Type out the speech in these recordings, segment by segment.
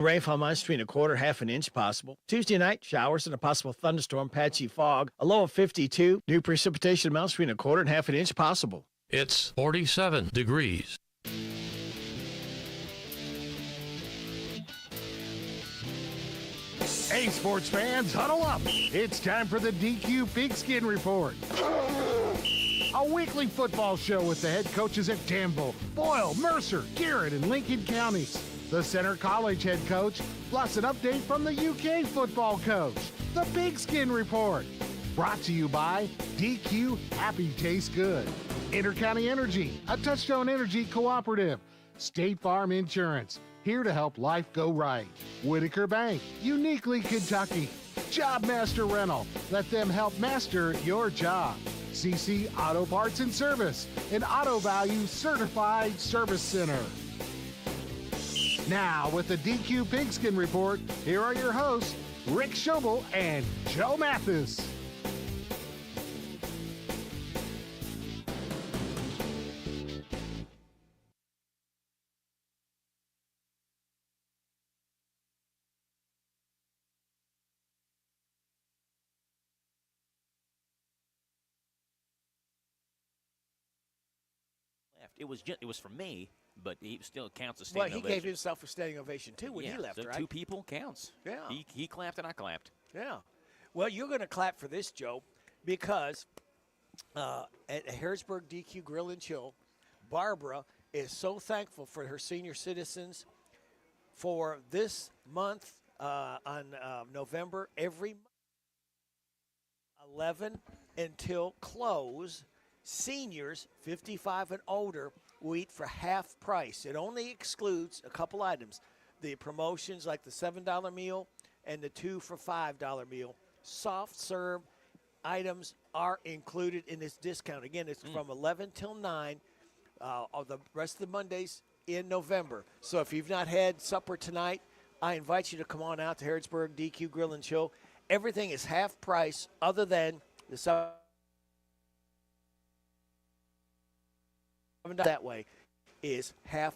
Rainfall minus 3 1/4, half an inch possible. Tuesday night, showers and a possible thunderstorm, patchy fog. A low of 52. New precipitation amounts 3 1/4 and half an inch possible. It's 47 degrees. Hey, sports fans, huddle up. It's time for the DQ Pigskin Report. A weekly football show with the head coaches at Danville, Boyle, Mercer, Garrett, and Lincoln counties. The Center College head coach, plus an update from the UK football coach. The Pigskin Report. Brought to you by DQ Happy Tastes Good. Intercounty Energy, a Touchstone Energy cooperative. State Farm Insurance, here to help life go right. Whitaker Bank, uniquely Kentucky. Jobmaster Rental, let them help master your job. CC Auto Parts and Service, an Auto Value Certified Service Center. Now, with the DQ Pigskin Report, here are your hosts, Rick Schobel and Joe Mathis. It was for me, but he still counts as standing ovation. Well, he gave himself a standing ovation, too, when he left, so right? Two people counts. Yeah. He clapped and I clapped. Yeah. Well, you're going to clap for this, Joe, because at Harrodsburg DQ Grill and Chill, Barbara is so thankful for her senior citizens for this month on November, every month, 11 until close. Seniors 55 and older will eat for half price. It only excludes a couple items. The promotions like the $7 meal and the 2 for $5 meal. Soft serve items are included in this discount. Again, it's from 11 till 9 the rest of the Mondays in November. So if you've not had supper tonight, I invite you to come on out to Harrodsburg DQ Grill and Chill. Everything is half price other than the that way is half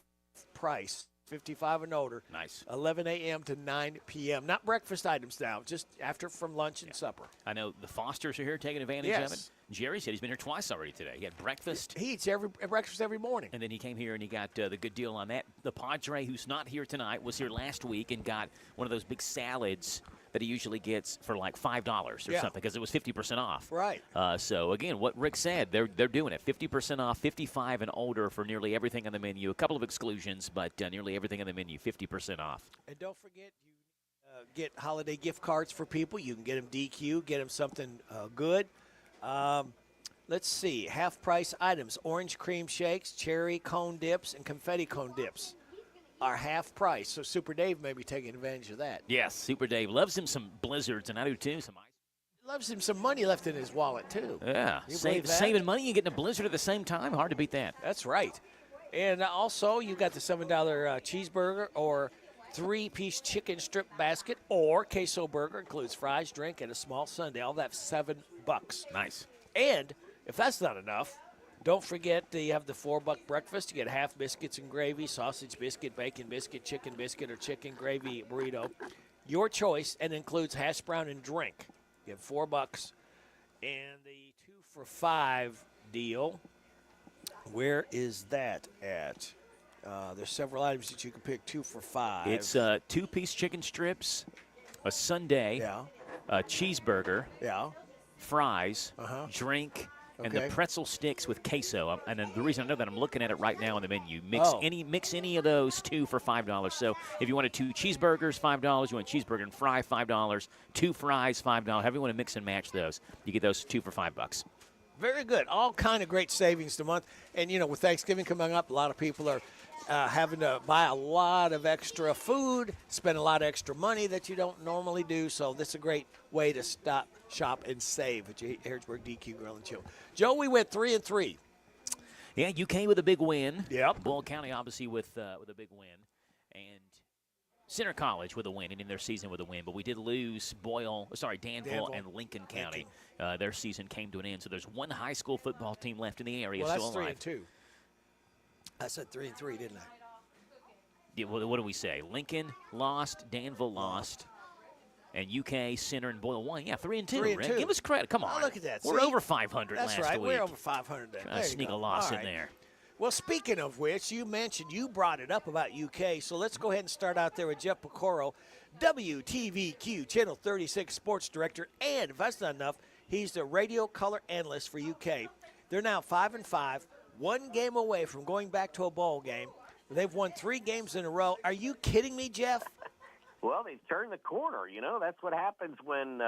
price, 55 and older. Nice. 11 a.m. to 9 p.m. Not breakfast items now, just after from lunch and supper. I know the Fosters are here taking advantage of it. Jerry said he's been here twice already today. He had breakfast. He eats breakfast every morning. And then he came here and he got the good deal on that. The Padre, who's not here tonight, was here last week and got one of those big salads that he usually gets for like $5 or something because it was 50% off. Right. So, again, what Rick said, they're doing it. 50% off, 55 and older for nearly everything on the menu. A couple of exclusions, but nearly everything on the menu, 50% off. And don't forget, you get holiday gift cards for people. You can get them DQ, get them something good. Let's see. Half-price items, orange cream shakes, cherry cone dips, and confetti cone dips are half price. So Super Dave may be taking advantage of that. Yes, Super Dave loves him some blizzards, and I do too. Some ice. Loves him some money left in his wallet, too. Yeah, saving money and getting a blizzard at the same time. Hard to beat that. That's right. And also, you got the $7 cheeseburger or 3-piece chicken strip basket or queso burger. Includes fries, drink, and a small sundae. All that $7. Nice. And if that's not enough, don't forget you have the $4 breakfast. You get half biscuits and gravy, sausage biscuit, bacon biscuit, chicken biscuit, or chicken gravy burrito. Your choice, and includes hash brown and drink. You have $4. And the 2 for $5 deal, where is that at? There's several items that you can pick 2 for $5. It's 2-piece chicken strips, a sundae, a cheeseburger, fries, drink, and the pretzel sticks with queso. And then the reason I know that, I'm looking at it right now on the menu. Mix any of those 2 for $5. So if you wanted 2 cheeseburgers, $5. You want a cheeseburger and fry, $5. 2 fries, $5. However you want to mix and match those, you get those 2 for $5. Very good. All kind of great savings the month. And, with Thanksgiving coming up, a lot of people are having to buy a lot of extra food, spend a lot of extra money that you don't normally do. So this is a great way to stop, shop, and save at Harrodsburg DQ Grill and Chill. Joe, we went 3-3. Yeah, UK with a big win. Yep. Boyle County obviously with a big win. And Center College with a win and in their season with a win. But we did lose Danville and Lincoln County. Their season came to an end. So there's one high school football team left in the area well, still alive. That's 3-2. I said 3-3, didn't I? Yeah, what do we say? Lincoln lost, Danville lost, and UK, Center, and Boyle won. Yeah, 3-2. 3-2. Give us credit. Come on. Oh, look at that. We're See? over 500 That's last right. week. We're over 500 then. Trying to sneak a loss in there. Well, speaking of which, you brought it up about UK, so let's go ahead and start out there with Jeff Picoro, WTVQ Channel 36 Sports Director, and if that's not enough, he's the radio color analyst for UK. They're now 5-5, one game away from going back to a bowl game. They've won 3 games in a row. Are you kidding me, Jeff? Well, they've turned the corner. You know, that's what happens when,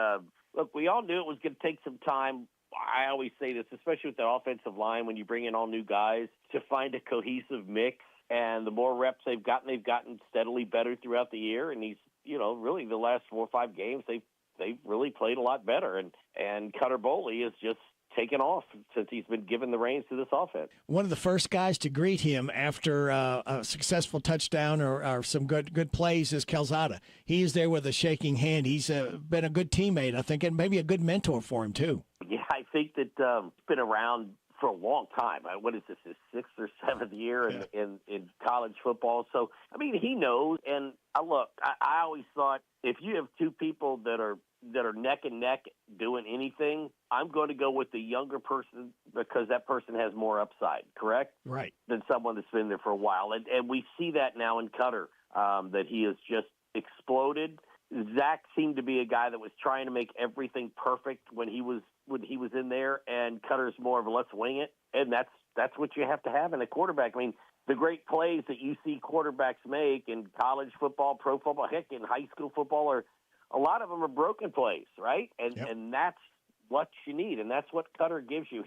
look, we all knew it was going to take some time. I always say this, especially with the offensive line, when you bring in all new guys, to find a cohesive mix. And the more reps they've gotten steadily better throughout the year. And he's, you know, really the last 4 or 5 games, they've really played a lot better. And Cutter Boley has just taken off since he's been given the reins to this offense. One of the first guys to greet him after a successful touchdown or some good plays is Calzada. He is there with a shaking hand. He's been a good teammate, I think, and maybe a good mentor for him, too. Yeah, I think that he's been around for a long time. What is this, his 6th or 7th year in college football? So, I mean, he knows. And look, I always thought if you have 2 people that are neck and neck doing anything, I'm going to go with the younger person because that person has more upside, correct? Right. Than someone that's been there for a while. And we see that now in Cutter, that he has just exploded. Zach seemed to be a guy that was trying to make everything perfect when he was in there, and Cutter's more of a let's wing it, and that's what you have to have in a quarterback. I mean, the great plays that you see quarterbacks make in college football, pro football, heck, in high school football, a lot of them are broken plays, right? And that's what you need, and that's what Cutter gives you.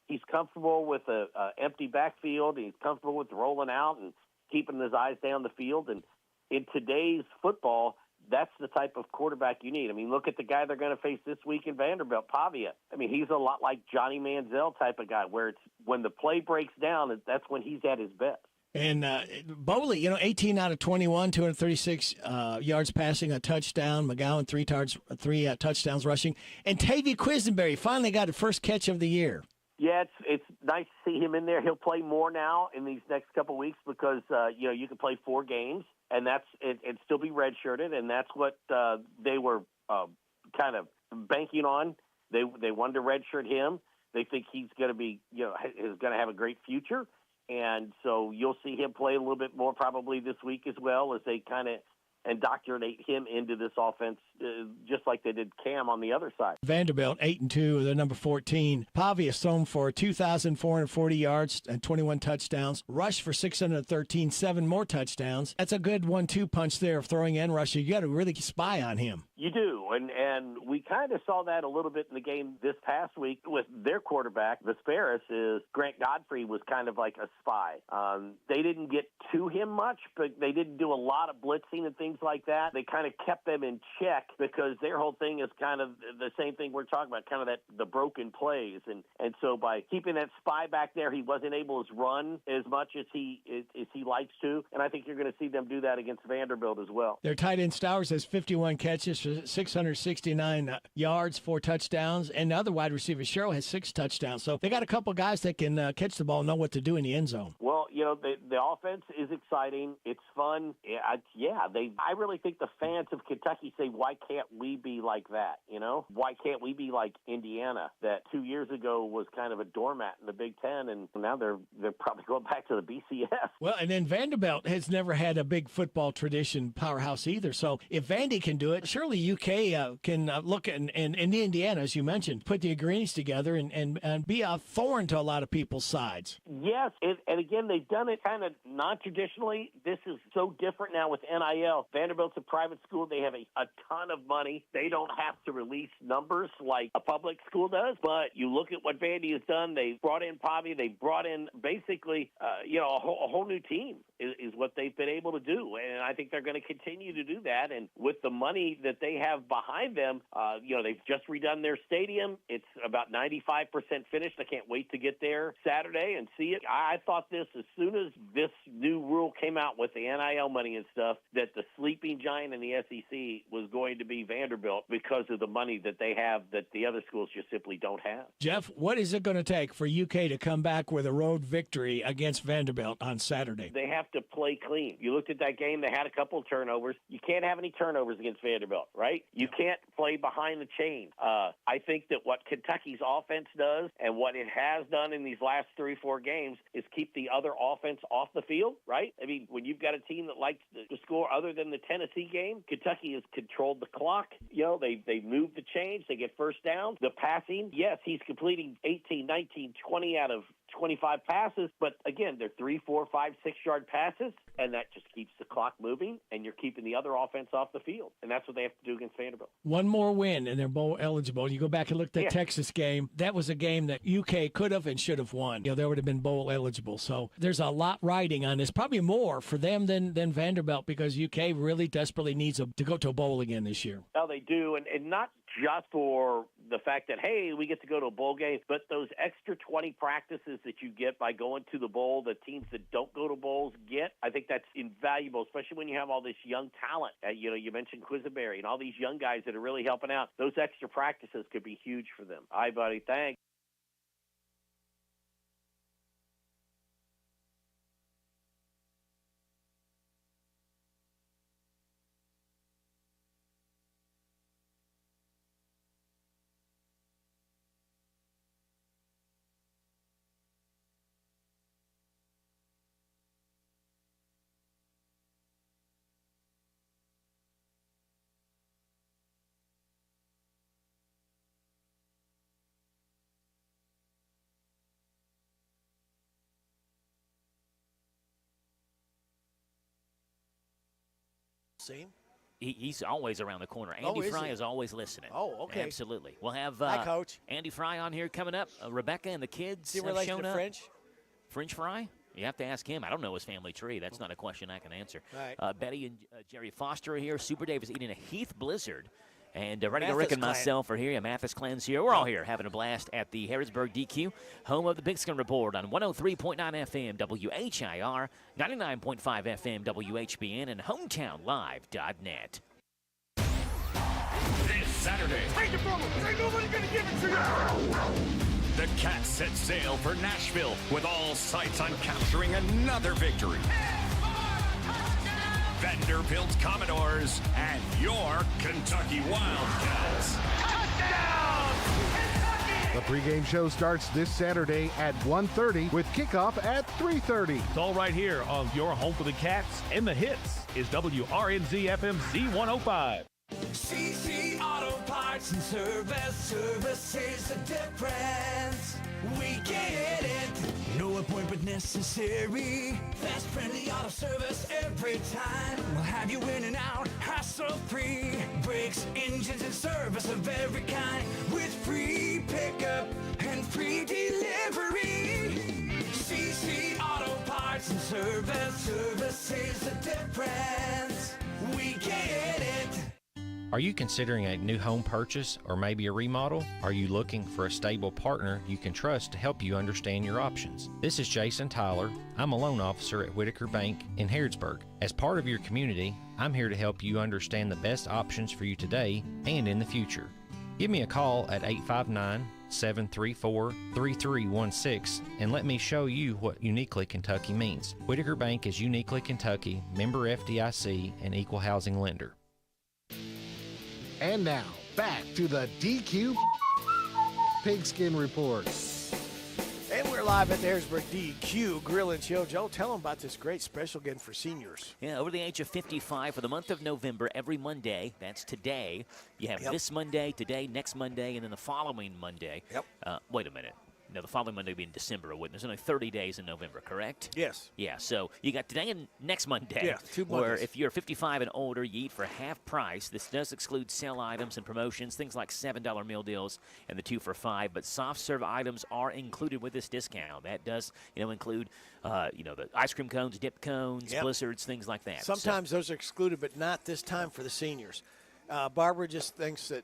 He's comfortable with a empty backfield. He's comfortable with rolling out and keeping his eyes down the field. And in today's football, that's the type of quarterback you need. I mean, look at the guy they're going to face this week in Vanderbilt, Pavia. I mean, he's a lot like Johnny Manziel type of guy, where it's when the play breaks down, that's when he's at his best. And Boley, 18 out of 21, 236 yards passing, a touchdown. McGowan, 3 touchdowns rushing. And Tavy Quisenberry finally got a first catch of the year. Yeah, it's nice to see him in there. He'll play more now in these next couple of weeks because, you can play 4 games. And and still be redshirted, and that's what they were kind of banking on. They wanted to redshirt him. They think he's going to be, is going to have a great future, and so you'll see him play a little bit more probably this week as well as they kind of indoctrinate him into this offense, just like they did Cam on the other side. Vanderbilt 8-2, they're number 14. Pavia thrown for 2,440 yards and 21 touchdowns. Rush for 613, 7 more touchdowns. That's a good 1-2 punch there of throwing and rushing. You got to really spy on him. You do, and we kind of saw that a little bit in the game this past week with their quarterback, Vesperis. Is Grant Godfrey was kind of like a spy. They didn't get to him much, but they didn't do a lot of blitzing and things like that. They kind of kept them in check because their whole thing is kind of the same thing we're talking about, kind of the broken plays. And so by keeping that spy back there, he wasn't able to run as much as he likes to. And I think you're going to see them do that against Vanderbilt as well. Their tight end Stowers has 51 catches for 669 yards, 4 touchdowns. And the other wide receiver, Sherrill, has 6 touchdowns. So they got a couple guys that can catch the ball and know what to do in the end zone. Well, the offense is exciting. It's fun. I really think the fans of Kentucky say, why can't we be like that? Why can't we be like Indiana that 2 years ago was kind of a doormat in the Big Ten, and now they're probably going back to the BCS. Well, and then Vanderbilt has never had a big football tradition powerhouse either. So if Vandy can do it, surely UK can look at, and Indiana, as you mentioned, put the ingredients together and be a thorn to a lot of people's sides. Yes, and again, they've done it kind of non-traditionally. This is so different now with NIL. Vanderbilt's a private school. They have a ton of money. They don't have to release numbers like a public school does. But you look at what Vandy has done. They brought in Pavia. They brought in basically, a whole new team is what they've been able to do. And I think they're going to continue to do that. And with the money that they have behind them, they've just redone their stadium. It's about 95% finished. I can't wait to get there Saturday and see it. I thought this as soon soon as this new rule came out with the NIL money and stuff, that the sleeping giant in the SEC was going to be Vanderbilt because of the money that they have that the other schools just simply don't have. Jeff, what is it going to take for UK to come back with a road victory against Vanderbilt on Saturday? They have to play clean. You looked at that game, they had a couple of turnovers. You can't have any turnovers against Vanderbilt, right? You can't play behind the chain. I think that what Kentucky's offense does and what it has done in these last 3-4 games is keep the other offense off the field, right? I mean, when you've got a team that likes to score other than the Tennessee game, Kentucky has controlled the clock. They move the chains. They get first downs. The passing, yes, he's completing 18, 19, 20 out of 25 passes, but again, they're 3, 4, 5, 6-yard passes, and that just keeps the clock moving, and you're keeping the other offense off the field, and that's what they have to do against Vanderbilt. One more win, and they're bowl eligible. You go back and look at the Texas game. That was a game that UK could have and should have won. They would have been bowl eligible. So there's a lot riding on this, probably more for them than Vanderbilt, because UK really desperately needs to go to a bowl again this year. Well, they do, and not just for the fact that, hey, we get to go to a bowl game, but those extra 20 practices that you get by going to the bowl, the teams that don't go to bowls get, I think that's invaluable, especially when you have all this young talent. You mentioned Quisenberry and all these young guys that are really helping out. Those extra practices could be huge for them. All right, buddy, thanks. See? He's always around the corner. Andy Fry is always listening. Oh, okay. Absolutely. We'll have Hi, Coach. Andy Fry on here coming up. Rebecca and the kids have shown up. French? French Fry? You have to ask him. I don't know his family tree. That's not a question I can answer. Right. Betty and Jerry Foster are here. Super Dave is eating a Heath Blizzard. And Ready to Rick and myself are here. Yeah, Mathis Clan's here. We're all here having a blast at the Harrodsburg DQ, home of the Big Skin Report on 103.9 FM WHIR, 99.5 FM WHBN, and HometownLive.net. This Saturday, ain't nobody gonna give it to you. The Cats set sail for Nashville with all sights on capturing another victory. Vanderbilt Commodores and your Kentucky Wildcats. Touchdown! The pregame show starts this Saturday at 1:30 with kickoff at 3:30. It's all right here on your home for the Cats and the hits is WRNZ FM Z105. CC Auto Parts and Service is the difference. We get it. No appointment necessary. Fast, friendly auto service every time. We'll have you in and out, hassle-free. Brakes, engines, and service of every kind. With free pickup and free delivery. CC Auto Parts and Service is the difference. We get it. Are you considering a new home purchase or maybe a remodel? Are you looking for a stable partner you can trust to help you understand your options? This is Jason Tyler. I'm a loan officer at Whitaker Bank in Harrodsburg. As part of your community, I'm here to help you understand the best options for you today and in the future. Give me a call at 859-734-3316 and let me show you what Uniquely Kentucky means. Whitaker Bank is Uniquely Kentucky, member FDIC, and equal housing lender. And now, back to the DQ Pigskin Report. And we're live at the Harrodsburg DQ Grill and Chill. Joe, tell them about this great special again for seniors. Yeah, over the age of 55 for the month of November, every Monday, that's today. You have this Monday, today, next Monday, and then the following Monday. Wait a minute. No, the following Monday will be in December, wouldn't it? There's only 30 days in November, correct? Yes. Yeah, so you got today and next Monday. Yeah, 2 Mondays. Where if you're 55 and older, you eat for half price. This does exclude sale items and promotions, things like $7 meal deals and the 2 for $5. But soft serve items are included with this discount. That does, include, the ice cream cones, dip cones, blizzards, things like that. Sometimes those are excluded, but not this time for the seniors. Barbara just thinks that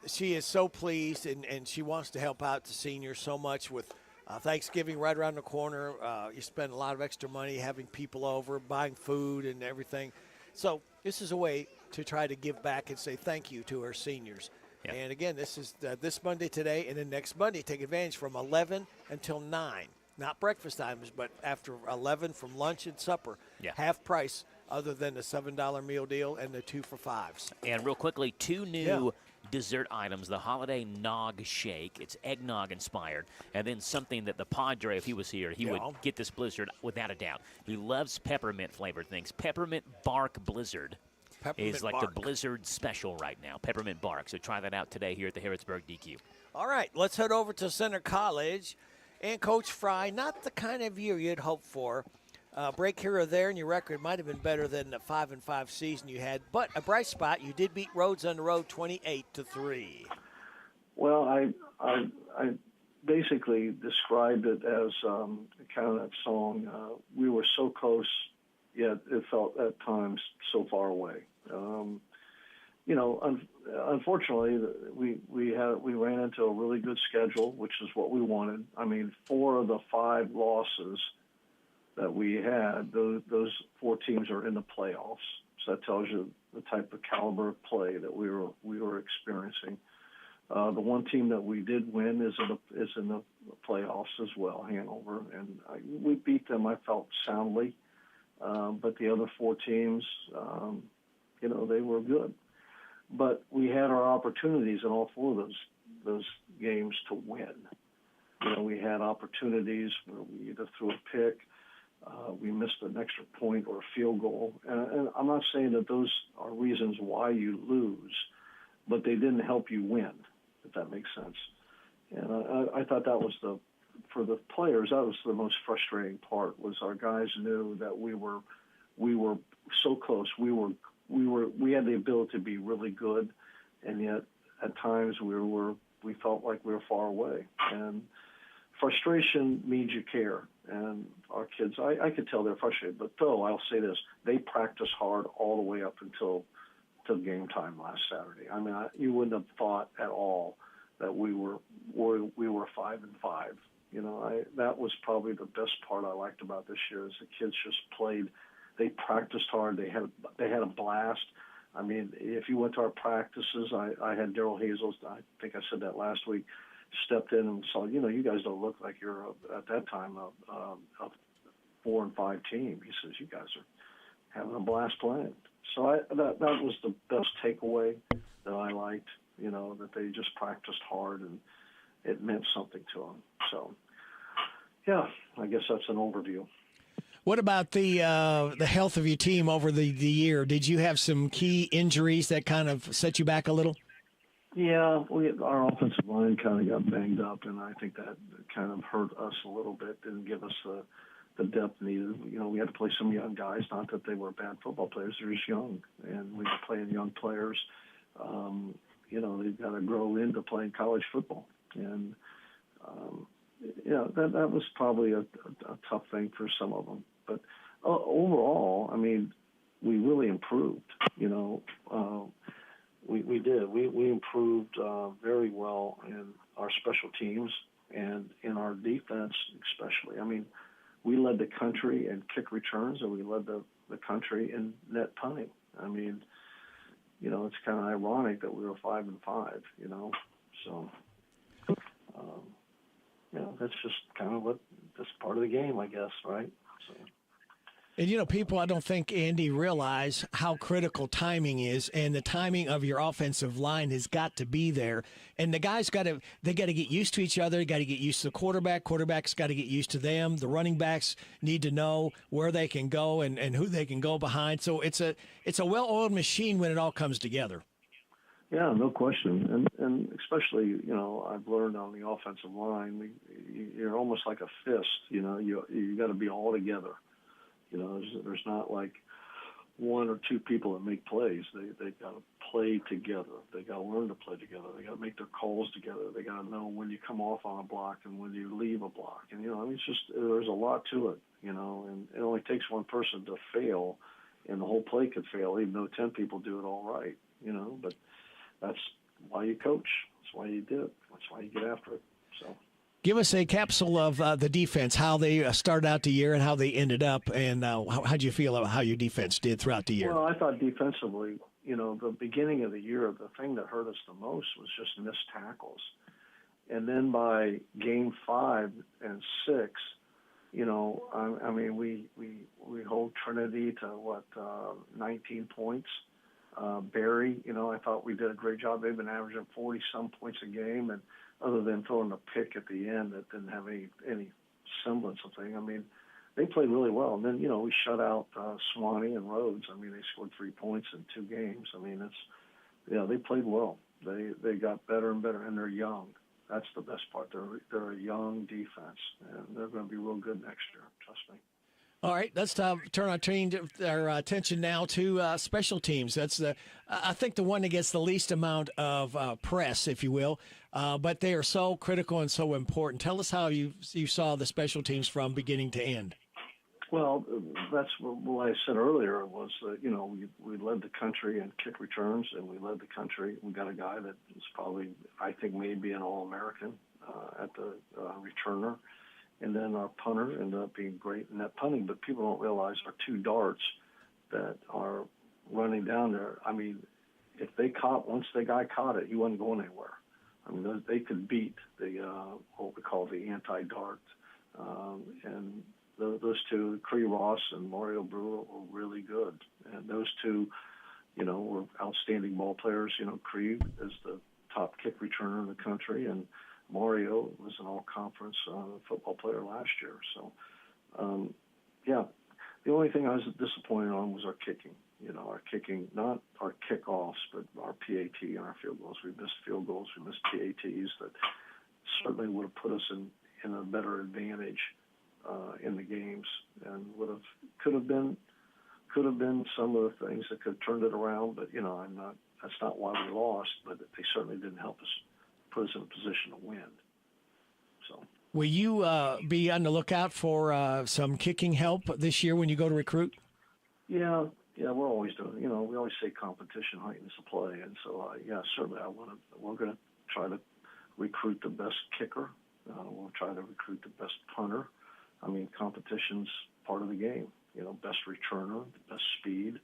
she is so pleased and she wants to help out the seniors so much with Thanksgiving right around the corner. You spend a lot of extra money having people over, buying food and everything. So this is a way to try to give back and say thank you to our seniors. Yep. And again, this is this Monday today, and then next Monday, take advantage from 11 until 9. Not breakfast times, but after 11 from lunch and supper. Yeah. Half price other than the $7 meal deal and the 2 for $5s. And real quickly, 2 new dessert items, the Holiday Nog Shake. It's eggnog inspired. And then something that the Padre, if he was here, he would get this blizzard without a doubt. He loves peppermint flavored things. Peppermint Bark Blizzard is like the Blizzard special right now. Peppermint Bark. So try that out today here at the Harrodsburg DQ. All right, let's head over to Center College. And Coach Fry, not the kind of year you'd hope for. Break here or there, and your record might have been better than the 5-5 season you had. But a bright spot, you did beat Rhodes on the road 28-3. Well, I basically described it as kind of that song. We were so close, yet it felt at times so far away. Unfortunately, we ran into a really good schedule, which is what we wanted. I mean, 4 of the 5 losses that we had, those 4 teams are in the playoffs. So that tells you the type of caliber of play that we were experiencing. The one team that we did win is in the playoffs as well, Hanover, and we beat them. I felt soundly, but the other 4 teams, they were good. But we had our opportunities in all 4 of those games to win. We had opportunities where we either threw a pick, we missed an extra point or a field goal. And I'm not saying that those are reasons why you lose, but they didn't help you win, if that makes sense. And I thought that was for the players, that was the most frustrating part, was our guys knew that we were so close. We had the ability to be really good, and yet at times we felt like we were far away. And frustration means you care. And our kids, I could tell they're frustrated. But though I'll say this, they practiced hard all the way up until game time last Saturday. I mean, you wouldn't have thought at all that we were 5-5. That was probably the best part I liked about this year is the kids just played. They practiced hard. They had a blast. I mean, if you went to our practices, I had Daryl Hazels, I think I said that last week, stepped in and saw, you guys don't look like you're, at that time, a 4-5 team. He says, you guys are having a blast playing. So that was the best takeaway that I liked, that they just practiced hard and it meant something to them. So, yeah, I guess that's an overview. What about the health of your team over the year? Did you have some key injuries that kind of set you back a little? Yeah, our offensive line kind of got banged up, and I think that kind of hurt us a little bit, didn't give us the depth needed. We had to play some young guys, not that they were bad football players, they're just young, and we were playing young players. They've got to grow into playing college football, and that was probably a tough thing for some of them. But overall, I mean, we really improved. We did. We improved very well in our special teams and in our defense especially. I mean, we led the country in kick returns, and we led the country in net punting. I mean, it's kind of ironic that we were 5-5, So, that's just kind of that's part of the game, I guess, right? So. And, people, I don't think, Andy, realize how critical timing is, and the timing of your offensive line has got to be there. And the guys got to get used to each other, got to get used to the quarterback. Quarterback's got to get used to them. The running backs need to know where they can go and who they can go behind. So it's a well-oiled machine when it all comes together. Yeah, no question. And especially, I've learned on the offensive line, you're almost like a fist. You got to be all together. There's not like 1 or 2 people that make plays. They've got to play together. They got to learn to play together. They got to make their calls together. They got to know when you come off on a block and when you leave a block. And it's just there's a lot to it. And it only takes one person to fail, and the whole play could fail, even though 10 people do it all right. But that's why you coach. That's why you do it. That's why you get after it. So. Give us a capsule of the defense, how they started out the year and how they ended up, and how'd you feel about how your defense did throughout the year? Well, I thought defensively, the beginning of the year, the thing that hurt us the most was just missed tackles. And then by game 5 and 6, I mean, we hold Trinity to 19 points. Barry, I thought we did a great job. They've been averaging 40-some points a game, and other than throwing a pick at the end that didn't have any semblance of thing, I mean, they played really well. And then, we shut out Swanee and Rhodes. I mean, they scored 3 points in 2 games. I mean, they played well. They got better and better, and they're young. That's the best part. They're a young defense, and they're going to be real good next year. Trust me. All right, let's turn our attention now to special teams. That's I think the one that gets the least amount of press, if you will, but they are so critical and so important. Tell us how you saw the special teams from beginning to end. Well, that's what I said earlier was we led the country in kick returns, and we led the country. We got a guy that is probably, I think, maybe an All-American at the returner. And then our punter ended up being great in that punting, but people don't realize our 2 darts that are running down there. I mean, if once the guy caught it, he wasn't going anywhere. I mean, they could beat the what we call the anti-dart. And those 2, Cree Ross and Mario Brewer, were really good. And those 2, were outstanding ball players. Cree is the top kick returner in the country, and Mario was an all-conference football player last year. So, the only thing I was disappointed on was our kicking. Our kicking, not our kickoffs, but our PAT and our field goals. We missed field goals. We missed PATs that certainly would have put us in a better advantage in the games, and could have been some of the things that could have turned it around. But that's not why we lost. But they certainly didn't help us, put us in a position to win. So, will you be on the lookout for some kicking help this year when you go to recruit? Yeah, we're always doing. We always say competition heightens the play, and so certainly we're going to try to recruit the best kicker. We'll try to recruit the best punter. I mean, competition's part of the game. Best returner, best speed.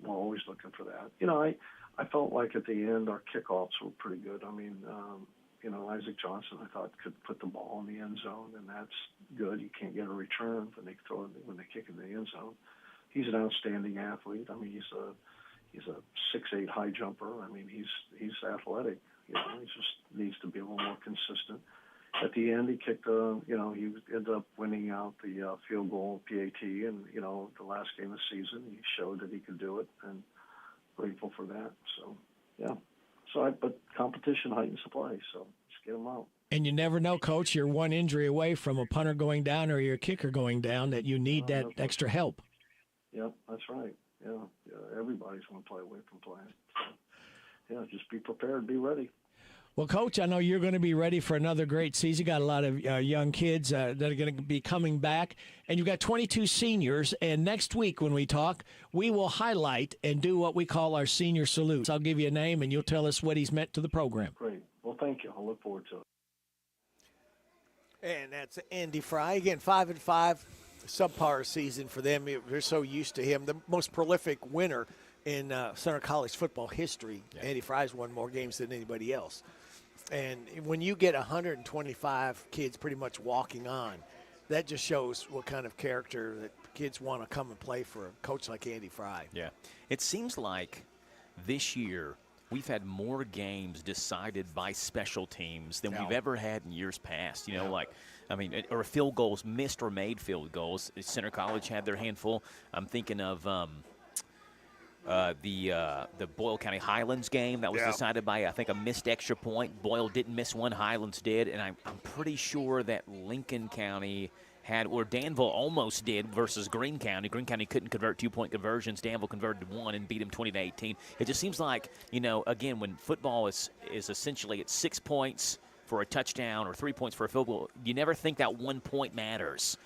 We're always looking for that. I felt like at the end our kickoffs were pretty good. I mean, Isaac Johnson, I thought, could put the ball in the end zone, and that's good. You can't get a return when they kick in the end zone. He's an outstanding athlete. I mean, he's a 6'8" high jumper. I mean, he's athletic. He just needs to be a little more consistent. At the end, he kicked he ended up winning out the field goal PAT, and the last game of the season, he showed that he could do it, and grateful for that. So, yeah. But competition heightens the play, so let's get them out. And you never know, Coach. You're one injury away from a punter going down or your kicker going down that you need that extra help. Yep, that's right. Yeah, everybody's going to play away from playing. So, just be prepared, be ready. Well, Coach, I know you're going to be ready for another great season. You got a lot of young kids that are going to be coming back, and you've got 22 seniors. And next week when we talk, we will highlight and do what we call our senior salute. I'll give you a name, and you'll tell us what he's meant to the program. Great. Well, thank you. I'll look forward to it. And that's Andy Fry. Again, 5-5, subpar season for them. They're so used to him. The most prolific winner in Center College football history. Yeah. Andy Fry's won more games than anybody else. And when you get 125 kids pretty much walking on, that just shows what kind of character that kids want to come and play for a coach like Andy Fry. Yeah. It seems like this year we've had more games decided by special teams than we've ever had in years past. Or field goals, missed or made field goals. Center College had their handful. I'm thinking of the Boyle County Highlands game that was decided by, I think, a missed extra point. Boyle didn't miss one, Highlands did, and I'm pretty sure that Lincoln County had, or Danville almost did versus Greene County. Greene County couldn't convert 2-point conversions. Danville converted one and beat them 20-18. It just seems like, again, when football is essentially at 6 points for a touchdown or 3 points for a field goal, you never think that 1 point matters,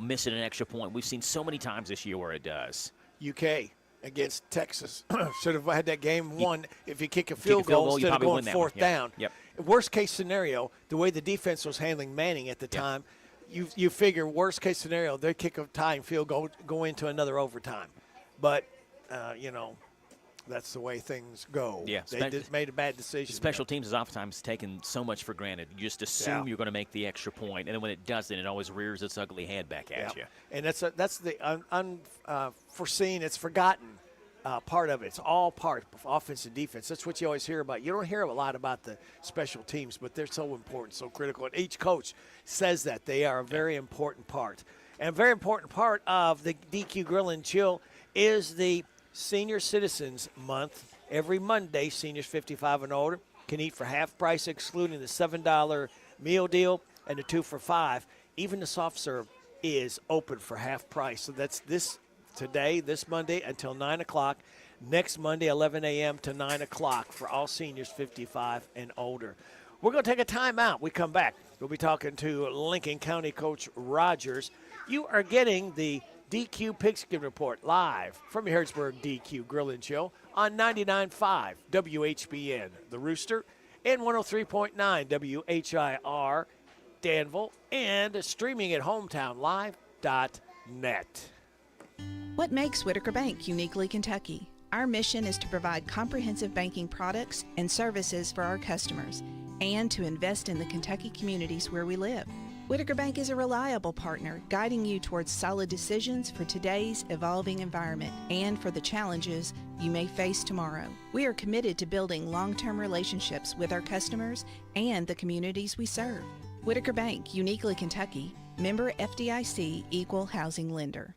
missing an extra point. We've seen so many times this year where it does. UK against Texas should have had that game won if you kick a field goal instead of going fourth down. Yep. worst case scenario, the way the defense was handling Manning at the time, you figure worst case scenario, they kick a tying field goal, go into another overtime. But, that's the way things go. Yeah, they made a bad decision. Special teams is oftentimes taken so much for granted. You just assume you're going to make the extra point, and then when it doesn't, it always rears its ugly head back at you. And that's the unforeseen, it's forgotten part of it. It's all part of offense and defense. That's what you always hear about. You don't hear a lot about the special teams, but they're so important, so critical. And each coach says that they are a very important part. And a very important part of the DQ Grill and Chill is the Senior Citizens Month. Every Monday, seniors 55 and older can eat for half price, excluding the $7 meal deal and the 2 for $5. Even the soft serve is open for half price. So that's this Monday until 9 o'clock. Next Monday, 11 a.m. to 9 o'clock for all seniors 55 and older. We're going to take a timeout. We come back. We'll be talking to Lincoln County Coach Rogers. You are getting the DQ Pigskin Report live from Harrodsburg DQ Grill and Chill on 99.5 WHBN The Rooster and 103.9 WHIR Danville and streaming at hometownlive.net. What makes Whitaker Bank uniquely Kentucky? Our mission is to provide comprehensive banking products and services for our customers and to invest in the Kentucky communities where we live. Whitaker Bank is a reliable partner, guiding you towards solid decisions for today's evolving environment and for the challenges you may face tomorrow. We are committed to building long-term relationships with our customers and the communities we serve. Whitaker Bank, uniquely Kentucky, member FDIC, equal housing lender.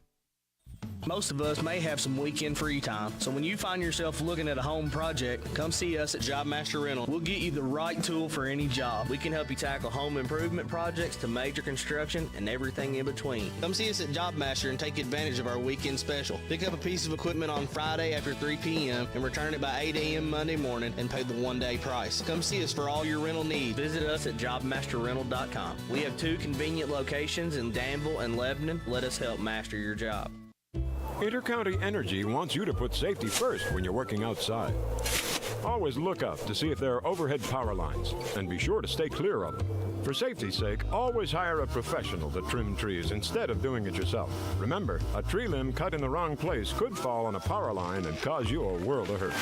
Most of us may have some weekend free time, so when you find yourself looking at a home project, come see us at Job Master Rental. We'll get you the right tool for any job. We can help you tackle home improvement projects to major construction and everything in between. Come see us at Job Master and take advantage of our weekend special. Pick up a piece of equipment on Friday after 3 p.m. and return it by 8 a.m. Monday morning and pay the one-day price. Come see us for all your rental needs. Visit us at jobmasterrental.com. We have 2 convenient locations in Danville and Lebanon. Let us help master your job. Intercounty Energy wants you to put safety first when you're working outside. Always look up to see if there are overhead power lines, and be sure to stay clear of them. For safety's sake, always hire a professional to trim trees instead of doing it yourself. Remember, a tree limb cut in the wrong place could fall on a power line and cause you a world of hurt.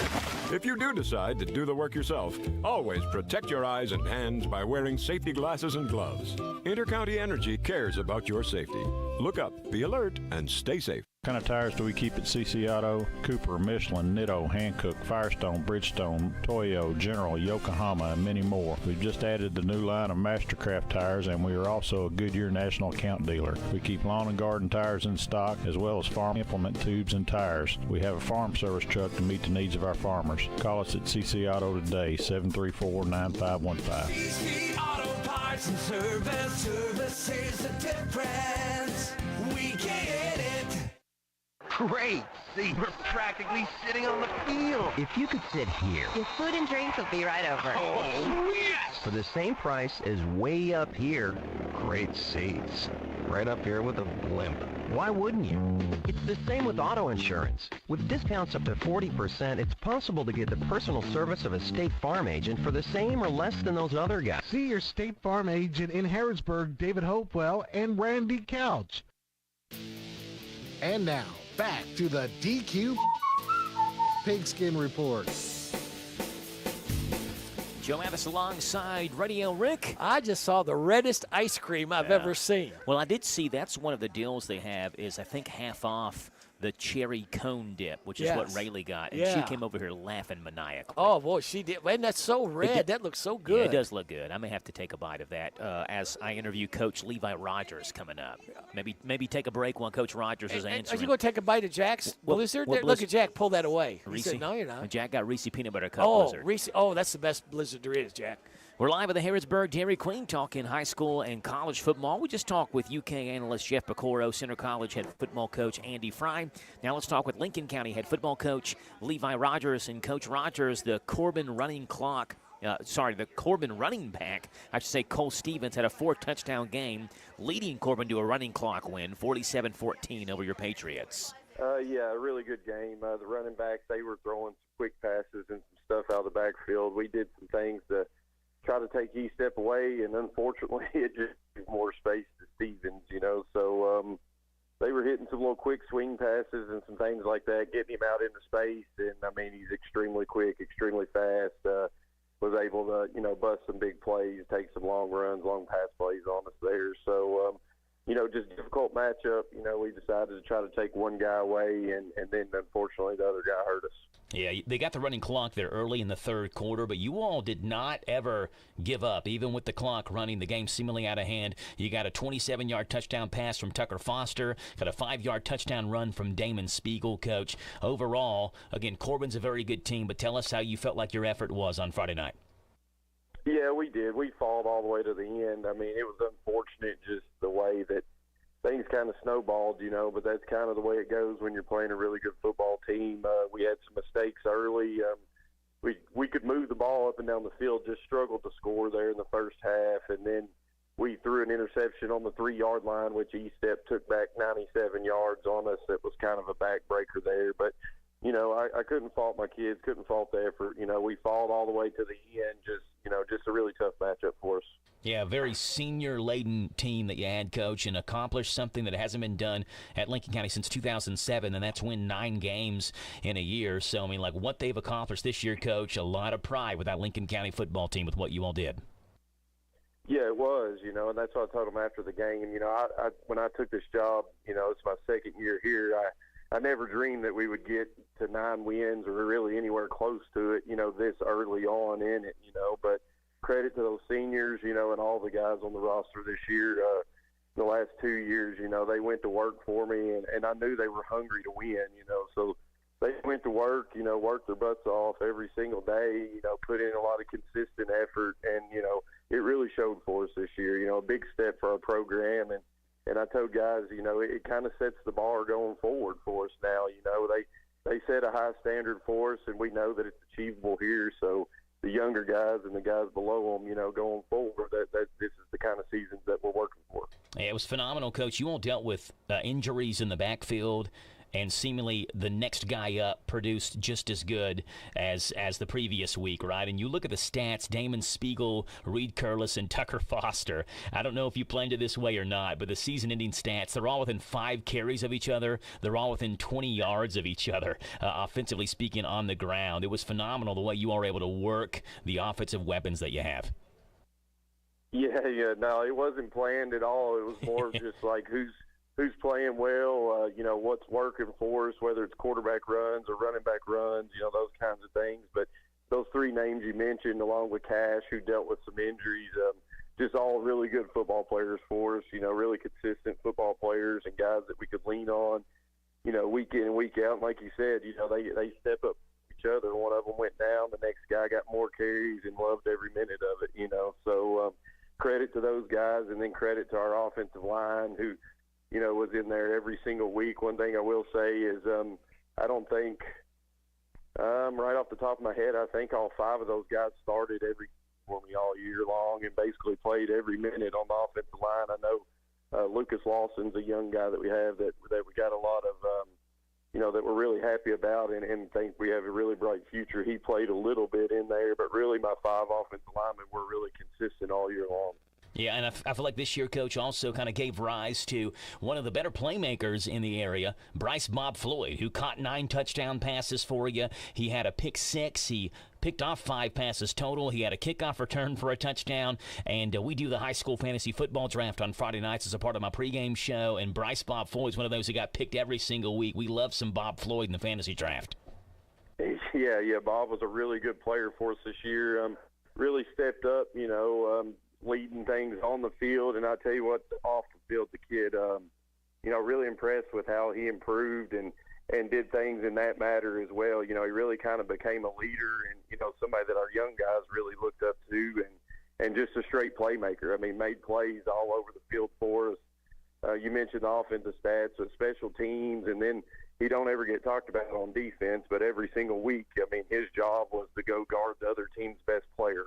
If you do decide to do the work yourself, always protect your eyes and hands by wearing safety glasses and gloves. Intercounty Energy cares about your safety. Look up, be alert, and stay safe. What kind of tires do we keep at CC Auto? Cooper, Michelin, Nitto, Hankook, Firestone, Bridgestone, Toyo, General, Yokohama, and many more. We've just added the new line of Mastercraft tires, and we are also a Goodyear National Account dealer. We keep lawn and garden tires in stock, as well as farm implement tubes and tires. We have a farm service truck to meet the needs of our farmers. Call us at CC Auto today, 734-9515. CC Auto Parts and Service is the difference. We get it. Great! See, we're practically sitting on the field. If you could sit here. Your food and drinks will be right over. Oh, yes! For the same price as way up here. Great seats. Right up here with a blimp. Why wouldn't you? It's the same with auto insurance. With discounts up to 40%, it's possible to get the personal service of a State Farm agent for the same or less than those other guys. See your State Farm agent in Harrodsburg, David Hopewell, and Randy Couch. And now, back to the DQ Pigskin Report. Joe Addis alongside Radio Rick. I just saw the reddest ice cream I've ever seen. Well, I did see that's one of the deals they have is, I think, half off the cherry cone dip, which is what Rayleigh got. And she came over here laughing maniacally. Oh, boy, she did. Man, that's so red. That looks so good. Yeah, it does look good. I may have to take a bite of that as I interview Coach Levi Rogers coming up. Maybe take a break while Coach Rogers is answering. Are you going to take a bite of Jack's Blizzard? Look at Jack. Pull that away. Reese? He said, no, you're not. Jack got Reese Peanut Butter Cup Blizzard. Reese. Oh, that's the best Blizzard there is, Jack. We're live at the Harrodsburg Dairy Queen talking high school and college football. We just talked with UK analyst Jeff Pecoro, Center College head football coach Andy Fry. Now let's talk with Lincoln County head football coach Levi Rogers. And Coach Rogers, the Corbin running back, I should say Cole Stevens, had a 4-touchdown game, leading Corbin to a running clock win, 47-14 over your Patriots. Yeah, a really good game. The running backs, they were throwing some quick passes and some stuff out of the backfield. We did some things to try to take each step away, and unfortunately it just gave more space to Stevens, So they were hitting some little quick swing passes and some things like that, getting him out into space. And, he's extremely quick, extremely fast, was able to, bust some big plays, take some long runs, long pass plays on us there. So, just difficult matchup. We decided to try to take one guy away, and then, unfortunately, the other guy hurt us. Yeah, they got the running clock there early in the third quarter, but you all did not ever give up, even with the clock running, the game seemingly out of hand. You got a 27-yard touchdown pass from Tucker Foster, got a 5-yard touchdown run from Damon Spiegel, Coach. Overall, again, Corbin's a very good team, but tell us how you felt like your effort was on Friday night. Yeah, we did. We fought all the way to the end. It was unfortunate just the way that things kind of snowballed, but that's kind of the way it goes when you're playing a really good football team. We had some mistakes early. We could move the ball up and down the field, just struggled to score there in the first half, and then we threw an interception on the 3-yard line, which E-Step took back 97 yards on us. It was kind of a backbreaker there, but I couldn't fault my kids, couldn't fault the effort. We fought all the way to the end, just a really tough matchup for us. Yeah, a very senior-laden team that you had, Coach, and accomplished something that hasn't been done at Lincoln County since 2007, and that's win 9 games in a year. So, what they've accomplished this year, Coach, a lot of pride with that Lincoln County football team with what you all did. Yeah, it was, and that's what I told them after the game. When I took this job, it's my second year here, I never dreamed that we would get to 9 wins or really anywhere close to it, this early on in it, but credit to those seniors, and all the guys on the roster this year, the last 2 years, they went to work for me, and I knew they were hungry to win, so they went to work, worked their butts off every single day, put in a lot of consistent effort, and, it really showed for us this year, a big step for our program, and I told guys, it kind of sets the bar going forward for us now, they set a high standard for us, and we know that it's achievable here, so the younger guys and the guys below them, going forward, that this is the kind of seasons that we're working for. Yeah, it was phenomenal, Coach. You all dealt with injuries in the backfield, and seemingly the next guy up produced just as good as the previous week, right? And you look at the stats, Damon Spiegel, Reed Curlis, and Tucker Foster. I don't know if you planned it this way or not, but the season-ending stats, they're all within 5 carries of each other. They're all within 20 yards of each other, offensively speaking, on the ground. It was phenomenal the way you are able to work the offensive weapons that you have. Yeah, no, it wasn't planned at all. It was more just like who's playing well, what's working for us, whether it's quarterback runs or running back runs, those kinds of things. But those 3 names you mentioned, along with Cash, who dealt with some injuries, just all really good football players for us, really consistent football players and guys that we could lean on, week in and week out. And like you said, they step up each other. One of them went down, the next guy got more carries and loved every minute of it, So credit to those guys, and then credit to our offensive line who, was in there every single week. One thing I will say is I don't think, right off the top of my head, I think all 5 of those guys started for me all year long and basically played every minute on the offensive line. I know Lucas Lawson's a young guy that we have that we got a lot of, that we're really happy about and think we have a really bright future. He played a little bit in there, but really my 5 offensive linemen were really consistent all year long. Yeah, and I feel like this year, Coach, also kind of gave rise to one of the better playmakers in the area, Bryce Bob Floyd, who caught 9 touchdown passes for you. He had a pick 6. He picked off 5 passes total. He had a kickoff return for a touchdown. And we do the high school fantasy football draft on Friday nights as a part of my pregame show. And Bryce Bob Floyd is one of those who got picked every single week. We love some Bob Floyd in the fantasy draft. Yeah, Bob was a really good player for us this year. Really stepped up, leading things on the field, and I tell you what, off the field, the kid, really impressed with how he improved and did things in that matter as well. He really kind of became a leader and, somebody that our young guys really looked up to and just a straight playmaker. Made plays all over the field for us. You mentioned the offensive stats, the special teams, and then he don't ever get talked about on defense, but every single week, his job was to go guard the other team's best player,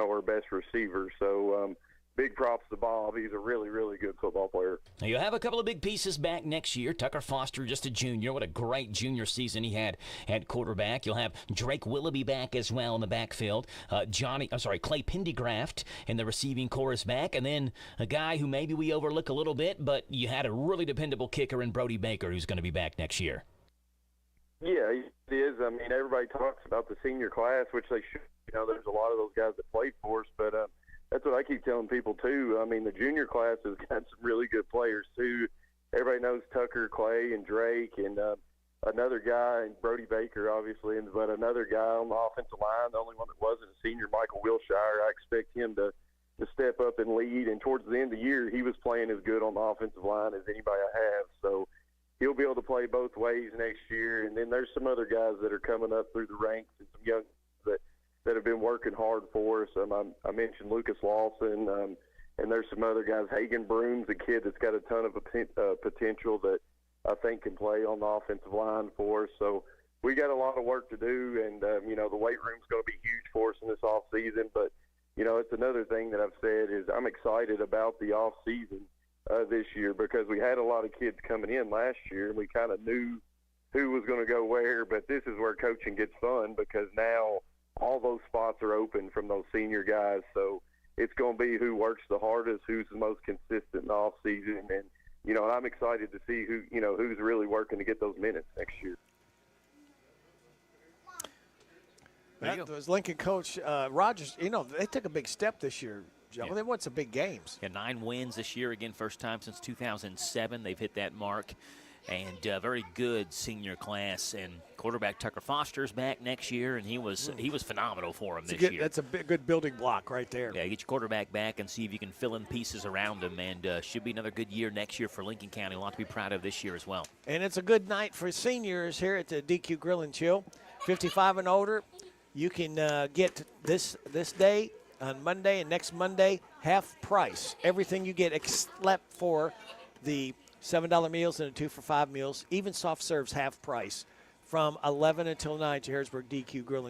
or best receiver. So big props to Bob. He's a really, really good football player. Now, you'll have a couple of big pieces back next year. Tucker Foster, just a junior. What a great junior season he had at quarterback. You'll have Drake Willoughby back as well in the backfield. Clay Pendergraft in the receiving core is back. And then a guy who maybe we overlook a little bit, but you had a really dependable kicker in Brody Baker who's going to be back next year. Yeah, it is. I mean, everybody talks about the senior class, which they should. There's a lot of those guys that played for us, but that's what I keep telling people, too. I mean, the junior class has got some really good players, too. Everybody knows Tucker, Clay, and Drake, and another guy, and Brody Baker, obviously, but another guy on the offensive line, the only one that wasn't a senior, Michael Wilshire. I expect him to step up and lead, and towards the end of the year, he was playing as good on the offensive line as anybody I have, so he'll be able to play both ways next year. And then there's some other guys that are coming up through the ranks and some young that have been working hard for us. I mentioned Lucas Lawson, and there's some other guys. Hagan Broom's a kid that's got a ton of potential that I think can play on the offensive line for us. So we got a lot of work to do, and, the weight room's going to be huge for us in this off season. But, it's another thing that I've said is I'm excited about the off season this year because we had a lot of kids coming in last year, and we kind of knew who was going to go where. But this is where coaching gets fun because now all those spots are open from those senior guys. So it's going to be who works the hardest, who's the most consistent in the off season. And, I'm excited to see who's really working to get those minutes next year. That was Lincoln coach Rogers. They took a big step this year, Joe. Yeah. They won some big games. Yeah, 9 wins this year. Again, first time since 2007 they've hit that mark. And very good senior class. And quarterback Tucker Foster's back next year, and he was phenomenal for him this year. That's a good building block right there. Yeah, get your quarterback back and see if you can fill in pieces around him. And should be another good year next year for Lincoln County. A lot to be proud of this year as well. And it's a good night for seniors here at the DQ Grill and Chill. 55 and older, you can get this day on Monday and next Monday half price. Everything you get except for the $7 meals and a 2 for $5 meals. Even soft serves half price from 11 until 9 to Harrodsburg DQ Grill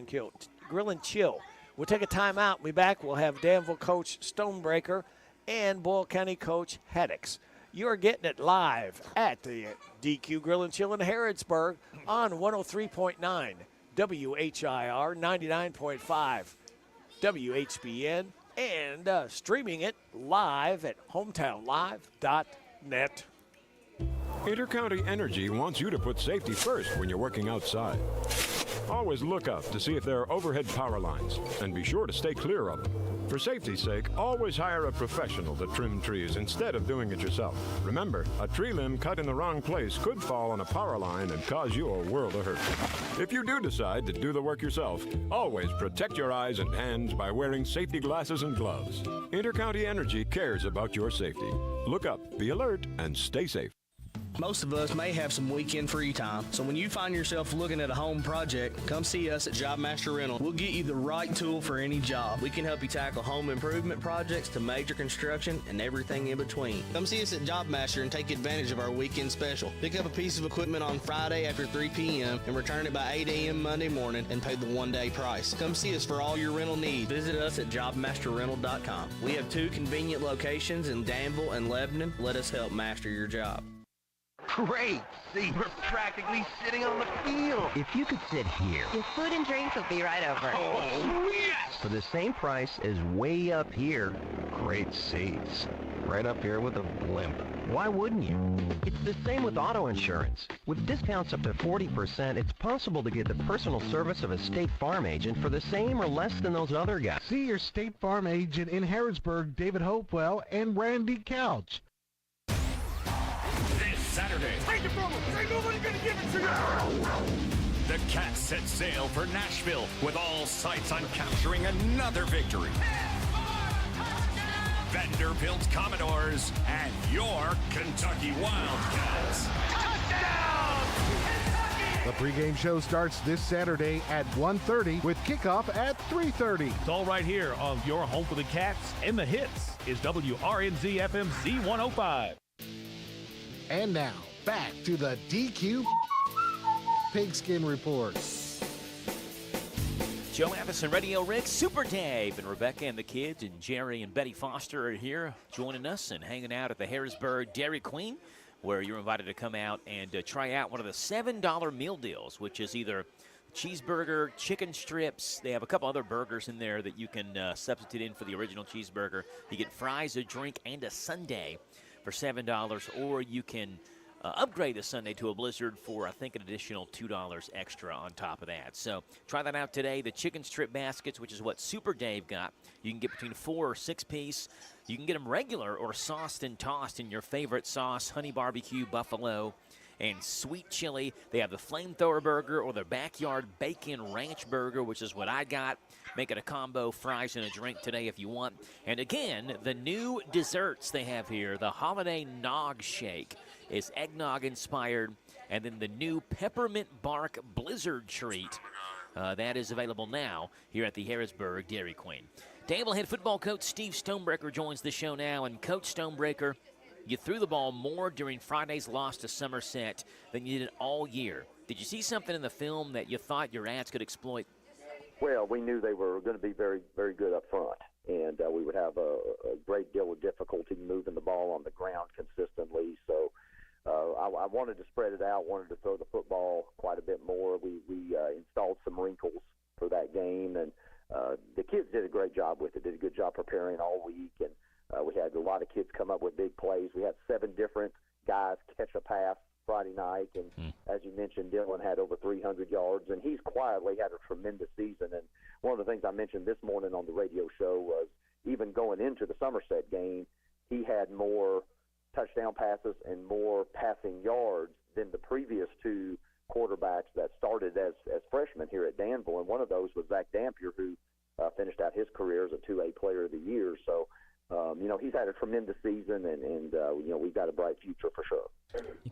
and Chill. We'll take a timeout. We'll be back. We'll have Danville coach Stonebreaker and Boyle County coach Haddix. You're getting it live at the DQ Grill and Chill in Harrodsburg on 103.9 WHIR, 99.5 WHBN, and streaming it live at hometownlive.net. Intercounty Energy wants you to put safety first when you're working outside. Always look up to see if there are overhead power lines, and be sure to stay clear of them. For safety's sake, always hire a professional to trim trees instead of doing it yourself. Remember, a tree limb cut in the wrong place could fall on a power line and cause you a world of hurt. If you do decide to do the work yourself, always protect your eyes and hands by wearing safety glasses and gloves. Intercounty Energy cares about your safety. Look up, be alert, and stay safe. Most of us may have some weekend free time, so when you find yourself looking at a home project, come see us at Job Master Rental. We'll get you the right tool for any job. We can help you tackle home improvement projects to major construction and everything in between. Come see us at Job Master and take advantage of our weekend special. Pick up a piece of equipment on Friday after 3 p.m. and return it by 8 a.m. Monday morning and pay the one-day price. Come see us for all your rental needs. Visit us at jobmasterrental.com. We have 2 convenient locations in Danville and Lebanon. Let us help master your job. Great! See, we're practically sitting on the field. If you could sit here. Your food and drinks will be right over. Oh, yes! For the same price as way up here. Great seats. Right up here with a blimp. Why wouldn't you? It's the same with auto insurance. With discounts up to 40%, it's possible to get the personal service of a State Farm agent for the same or less than those other guys. See your State Farm agent in Harrodsburg, David Hopewell, and Randy Couch. This Saturday, take it from them. Ain't nobody gonna give it to you. The Cats set sail for Nashville with all sights on capturing another victory. Vanderbilt Commodores and your Kentucky Wildcats. Touchdown! The pregame show starts this Saturday at 1:30 with kickoff at 3:30. It's all right here on your home for the Cats and the hits is WRNZ FM Z105. And now, back to the DQ Pigskin Report. Joe Matheson, Radio Rick, Super Dave, and Rebecca and the kids, and Jerry and Betty Foster are here joining us and hanging out at the Harrodsburg Dairy Queen, where you're invited to come out and try out one of the $7 meal deals, which is either cheeseburger, chicken strips. They have a couple other burgers in there that you can substitute in for the original cheeseburger. You get fries, a drink, and a sundae for $7, or you can upgrade the sundae to a Blizzard for, I think, an additional $2 extra on top of that. So try that out today. The chicken strip baskets, which is what Super Dave got, you can get between 4 or 6 piece. You can get them regular or sauced and tossed in your favorite sauce, honey barbecue, buffalo, and sweet chili. They have the flamethrower burger or the backyard bacon ranch burger, which is what I got. Make it a combo, fries and a drink today if you want. And again, the new desserts they have here, the holiday nog shake is eggnog inspired, and then the new peppermint bark blizzard treat that is available now here at the Harrodsburg Dairy Queen. Danville head football coach Steve Stonebreaker joins the show now, and Coach Stonebreaker, you threw the ball more during Friday's loss to Somerset than you did all year. Did you see something in the film that you thought your ads could exploit? Well, we knew they were going to be very, very good up front, and we would have a great deal of difficulty moving the ball on the ground consistently. So I wanted to spread it out, wanted to throw the football quite a bit more. We installed some wrinkles for that game, and the kids did a great job with it, did a good job preparing all week, and we had a lot of kids come up with big plays. We had 7 different guys catch a pass Friday night, and as you mentioned, Dylan had over 300 yards, and he's quietly had a tremendous season. And one of the things I mentioned this morning on the radio show was even going into the Somerset game, he had more touchdown passes and more passing yards than the previous 2 quarterbacks that started as freshmen here at Danville, and one of those was Zach Dampier, who finished out his career as a 2A Player of the Year. So, he's had a tremendous season, and we've got a bright future for sure.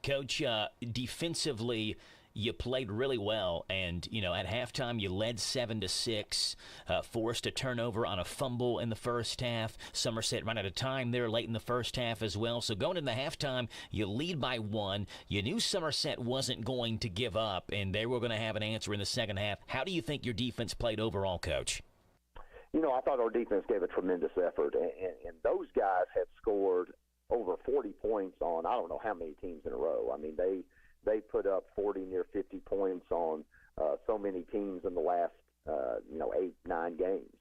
Coach, defensively, you played really well, and at halftime you led 7-6, forced a turnover on a fumble in the first half. Somerset ran out of time there late in the first half as well. So going into the halftime, you lead by 1. You knew Somerset wasn't going to give up, and they were going to have an answer in the second half. How do you think your defense played overall, Coach? I thought our defense gave a tremendous effort, and those guys have scored over 40 points on I don't know how many teams in a row. I mean, they put up 40, near 50 points on so many teams in the last 8-9 games.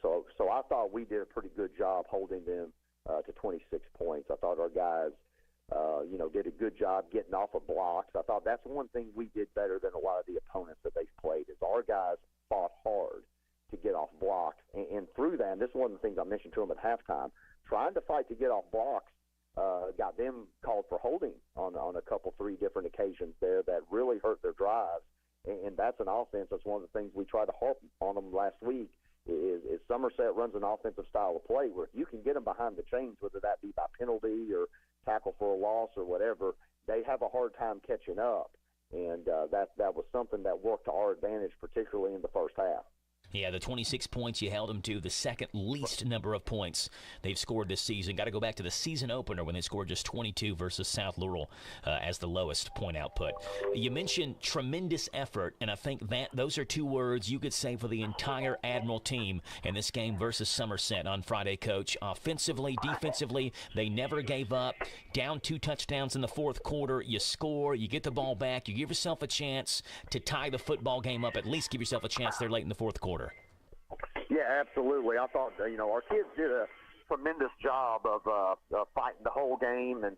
So I thought we did a pretty good job holding them to 26 points. I thought our guys did a good job getting off of blocks. I thought that's one thing we did better than a lot of the opponents that they've played, is our guys fought hard to get off blocks. And through that, and this is one of the things I mentioned to them at halftime, trying to fight to get off blocks got them called for holding on a couple, 3 different occasions there that really hurt their drives. And that's an offense. That's one of the things we tried to harp on them last week, is Somerset runs an offensive style of play where if you can get them behind the chains, whether that be by penalty or tackle for a loss or whatever, they have a hard time catching up. And that was something that worked to our advantage, particularly in the first half. Yeah, the 26 points you held them to, the second least number of points they've scored this season. Got to go back to the season opener when they scored just 22 versus South Laurel as the lowest point output. You mentioned tremendous effort, and I think that those are 2 words you could say for the entire Admiral team in this game versus Somerset on Friday, Coach. Offensively, defensively, they never gave up. Down 2 touchdowns in the fourth quarter, you score, you get the ball back, you give yourself a chance to tie the football game up, at least give yourself a chance there late in the fourth quarter. Yeah, absolutely. I thought, our kids did a tremendous job of fighting the whole game, and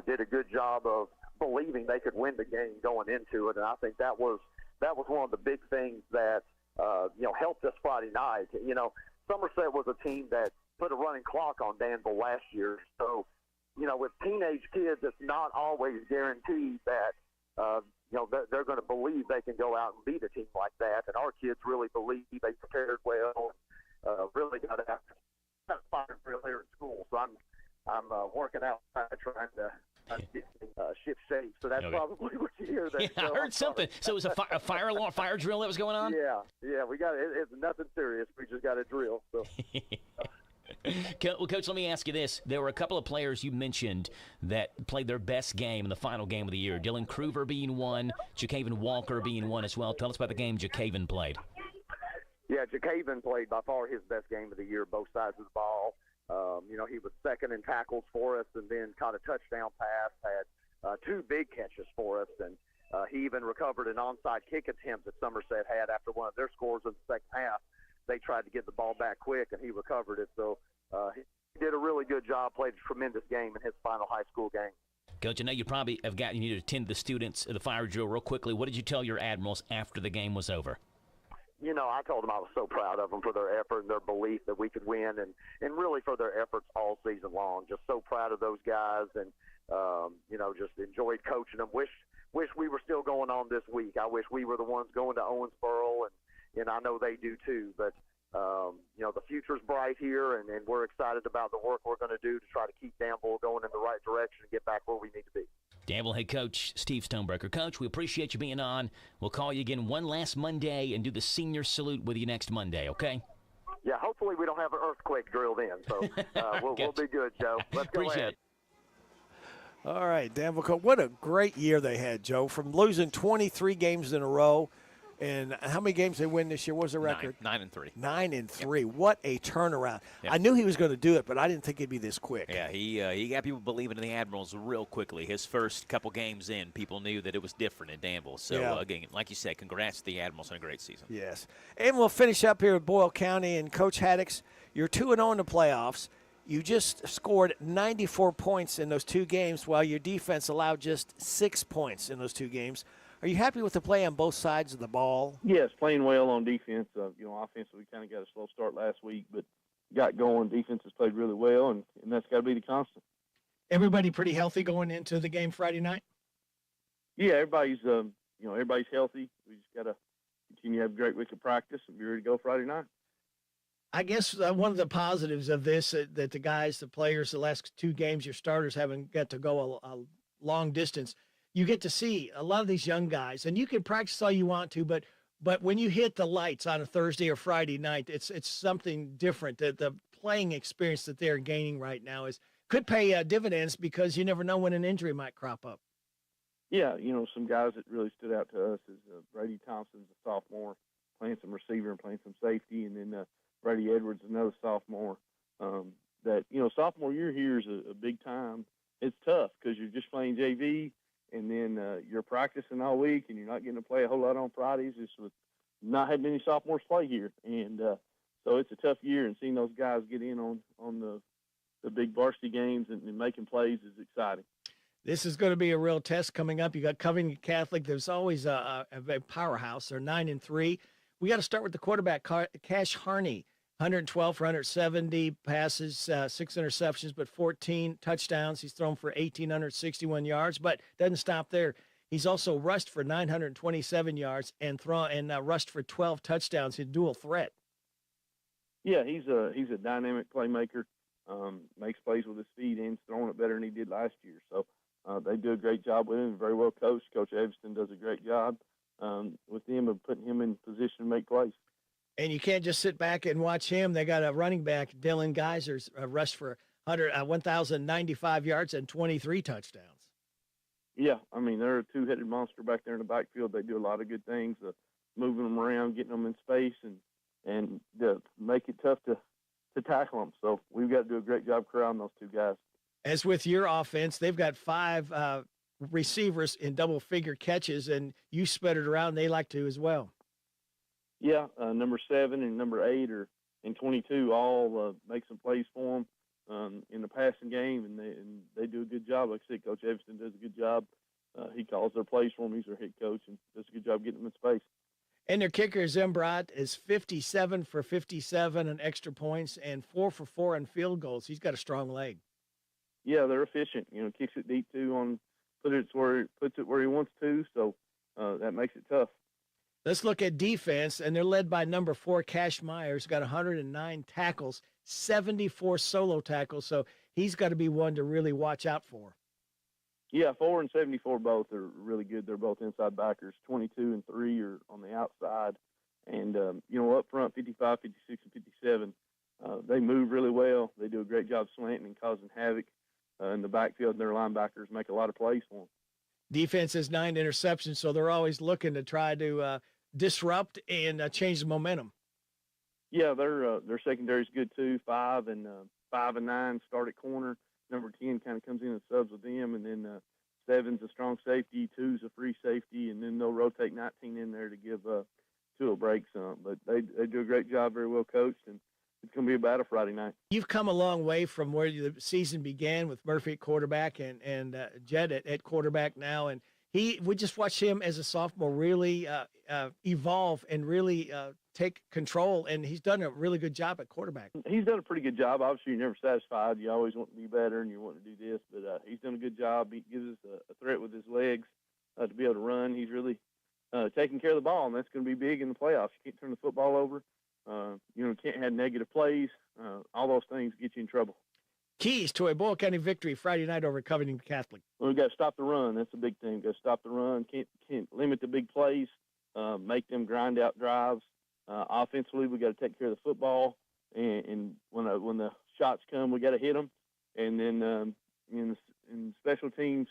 did a good job of believing they could win the game going into it. And I think that was one of the big things that helped us Friday night. Somerset was a team that put a running clock on Danville last year. So, with teenage kids, it's not always guaranteed that they're going to believe they can go out and beat a team like that. And our kids really believe they prepared well, really got after fire drill here at school. So I'm working outside trying to get ship shape. So that's probably what you hear. Yeah, I heard something. So it was a fire drill that was going on? Yeah, we got it. It's nothing serious. We just got a drill. So. Well, Coach, let me ask you this. There were a couple of players you mentioned that played their best game in the final game of the year. Dylan Kruger being one, Jacaven Walker being one as well. Tell us about the game Jacaven played. Yeah, Jacaven played by far his best game of the year, both sides of the ball. He was second in tackles for us and then caught a touchdown pass, had 2 big catches for us, and he even recovered an onside kick attempt that Somerset had after one of their scores in the second half. They tried to get the ball back quick, and he recovered it. So he did a really good job, played a tremendous game in his final high school game. Coach, I know you probably you need to attend the students of the fire drill real quickly. What did you tell your Admirals after the game was over? I told them I was so proud of them for their effort and their belief that we could win, and really for their efforts all season long. Just so proud of those guys, and just enjoyed coaching them. Wish we were still going on this week. I wish we were the ones going to Owensboro, and I know they do too. But the future's bright here, and we're excited about the work we're going to do to try to keep Danville going in the right direction and get back where we need to be. Danville head coach Steve Stonebreaker. Coach, we appreciate you being on. We'll call you again one last Monday and do the senior salute with you next Monday, okay? Yeah, hopefully we don't have an earthquake drill then, so we'll be good, Joe. Let's go ahead. All right, Danville coach. What a great year they had, Joe, from losing 23 games in a row. And how many games they win this year? What was the record? 9-3. 9-3. Yep. What a turnaround. Yep. I knew he was going to do it, but I didn't think it'd be this quick. Yeah, he got people believing in the Admirals real quickly. His first couple games in, people knew that it was different in Danville. So, again, like you said, congrats to the Admirals on a great season. Yes. And we'll finish up here with Boyle County. And Coach Haddix, you're 2-0 in the playoffs. You just scored 94 points in those 2 games, while your defense allowed just 6 points in those 2 games. Are you happy with the play on both sides of the ball? Yes, playing well on defense. Offensively, we kind of got a slow start last week, but got going. Defense has played really well, and that's got to be the constant. Everybody pretty healthy going into the game Friday night? Yeah, everybody's everybody's healthy. We just got to continue to have a great week of practice and be ready to go Friday night. I guess one of the positives of this that the guys, the players, the last 2 games, your starters haven't got to go a long distance. You get to see a lot of these young guys, and you can practice all you want to, but when you hit the lights on a Thursday or Friday night, it's something different. The playing experience that they're gaining right now could pay dividends, because you never know when an injury might crop up. Yeah, some guys that really stood out to us is Brady Thompson's a sophomore, playing some receiver and playing some safety, and then Brady Edwards, another sophomore. Sophomore year here is a big time. It's tough because you're just playing JV, and then you're practicing all week, and you're not getting to play a whole lot on Fridays. Just with not having many sophomores play here, and so it's a tough year. And seeing those guys get in on the big varsity games and making plays is exciting. This is going to be a real test coming up. You got Covington Catholic. There's always a powerhouse. They're 9-3. We got to start with the quarterback, Cash Harney. 112 for 170 passes, 6 interceptions, but 14 touchdowns. He's thrown for 1,861 yards, but doesn't stop there. He's also rushed for 927 yards and rushed for 12 touchdowns. He's a dual threat. Yeah, he's a dynamic playmaker. Makes plays with his feet and throwing it better than he did last year. So they do a great job with him. Very well coached. Coach Evanston does a great job with him of putting him in position to make plays. And you can't just sit back and watch him. They got a running back, Dylan Geisers, rushed for 1,095 yards and 23 touchdowns. Yeah, they're a 2-headed monster back there in the backfield. They do a lot of good things, moving them around, getting them in space, and make it tough to tackle them. So we've got to do a great job corralling those 2 guys. As with your offense, they've got 5 receivers in double-figure catches, and you spread it around. They like to as well. Yeah, number 7 and number 8 and 22 all make some plays for them in the passing game, and they do a good job. Like I said, Coach Evanston does a good job. He calls their plays for them. He's their head coach, and does a good job getting them in space. And their kicker, Zembrat, is 57 for 57 on extra points and 4 for 4 on field goals. He's got a strong leg. Yeah, they're efficient. Kicks it deep too, puts it where he wants to. So that makes it tough. Let's look at defense, and they're led by number 4, Cash Myers, got 109 tackles, 74 solo tackles, so he's got to be one to really watch out for. Yeah, 4 and 74 both are really good. They're both inside backers. 22 and 3 are on the outside. And, up front, 55, 56, and 57, they move really well. They do a great job slanting and causing havoc in the backfield, and their linebackers make a lot of plays for them. Defense has 9 interceptions, so they're always looking to try to disrupt and change the momentum. Yeah, their secondary is good too. 5 and 9 start at corner. Number 10 kind of comes in and subs with them, and then 7's a strong safety, 2's a free safety, and then they'll rotate 19 in there to give 2 a break some. But they do a great job, very well coached, and it's going to be a battle Friday night. You've come a long way from where the season began with Murphy at quarterback and Jed at quarterback now, and we just watched him as a sophomore really evolve and really take control, and he's done a really good job at quarterback. He's done a pretty good job. Obviously, you're never satisfied. You always want to be better, and you want to do this, but he's done a good job. He gives us a threat with his legs to be able to run. He's really taking care of the ball, and that's going to be big in the playoffs. You can't turn the football over. Can't have negative plays. All those things get you in trouble. Keys to a Boyle County victory Friday night over Covington Catholic. Well, we've got to stop the run. That's a big thing. We've got to stop the run. Can't limit the big plays. Make them grind out drives. Offensively, we got to take care of the football. And when the shots come, we got to hit them. And then in special teams,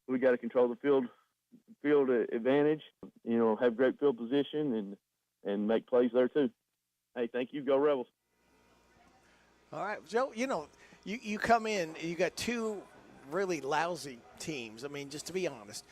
we got to control the field advantage. Have great field position and make plays there too. Hey, thank you. Go Rebels. All right, Joe, you come in, you got 2 really lousy teams. I mean, just to be honest.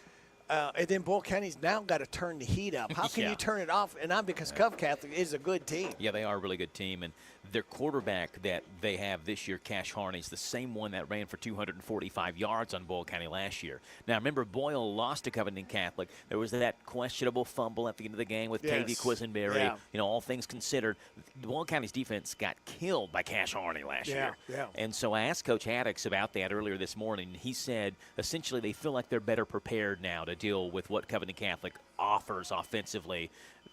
And then Boyle County's now got to turn the heat up. How can you turn it off? And because Cove Catholic is a good team. Yeah, they are a really good team. And their quarterback that they have this year, Cash Harney, is the same one that ran for 245 yards on Boyle County last year. Now, remember, Boyle lost to Covington Catholic. There was that questionable fumble at the end of the game with K.V. Quisenberry. Yeah. All things considered, Boyle County's defense got killed by Cash Harney last year. Yeah. And so I asked Coach Haddix about that earlier this morning. He said, essentially, they feel like they're better prepared now to deal with what Covington Catholic offers offensively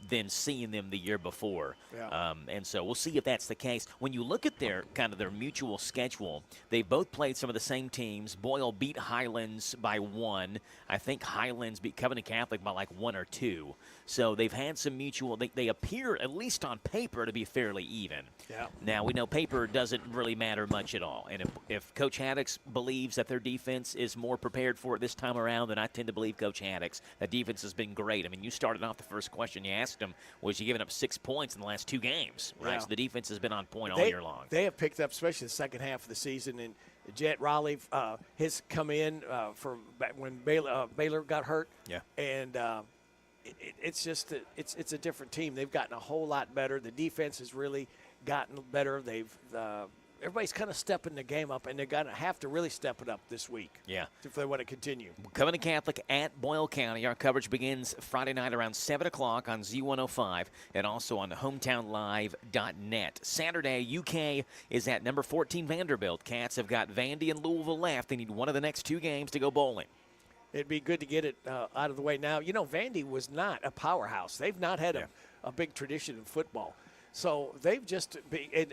than seeing them the year before. Yeah. And so we'll see if that's the case. When you look at their mutual schedule, they both played some of the same teams. Boyle beat Highlands by 1. I think Highlands beat Covington Catholic by like 1 or 2. So they've had some mutual. They appear, at least on paper, to be fairly even. Yeah. Now, we know paper doesn't really matter much at all. And if Coach Haddix believes that their defense is more prepared for it this time around, then I tend to believe Coach Haddix. That defense has been great. I mean, you started off the first question you asked him, was you giving up 6 points in the last 2 games, right? Yeah. So the defense has been on point all year long. They have picked up, especially the second half of the season. And Jet Raleigh has come in from when Baylor got hurt. Yeah. And it's just it's a different team. They've gotten a whole lot better. The defense has really gotten better. Everybody's kind of stepping the game up, and they're going to have to really step it up this week. Yeah, if they want to continue. Covington Catholic at Boyle County. Our coverage begins Friday night around 7 o'clock on Z105 and also on hometownlive.net. Saturday, UK is at number 14 Vanderbilt. Cats have got Vandy and Louisville left. They need one of the next 2 games to go bowling. It'd be good to get it out of the way now. Vandy was not a powerhouse. They've not had a big tradition in football. So they've just,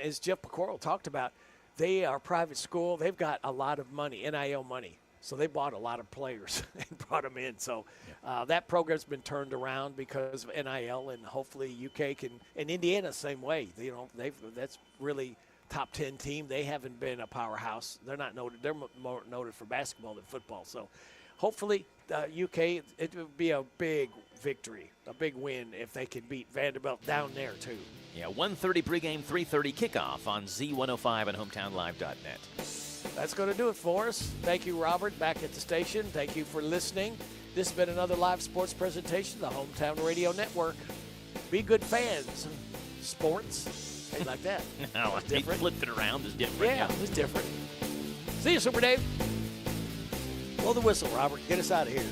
as Jeff Pecoro talked about, they are a private school. They've got a lot of money, NIL money. So they bought a lot of players and brought them in. So that program's been turned around because of NIL, and hopefully UK can, and Indiana same way. That's really top 10 team. They haven't been a powerhouse. They're not noted. They're more noted for basketball than football. So hopefully UK, it would be a big victory, a big win if they can beat Vanderbilt down there too. Yeah, 1:30 pregame, 3:30 kickoff on Z105 and hometownlive.net. That's going to do it for us. Thank you, Robert, back at the station. Thank you for listening. This has been another live sports presentation of the Hometown Radio Network. Be good fans. Sports, things like that. No, he flipped it around. It's different. Yeah, it's different. See you, Super Dave. Blow the whistle, Robert. Get us out of here.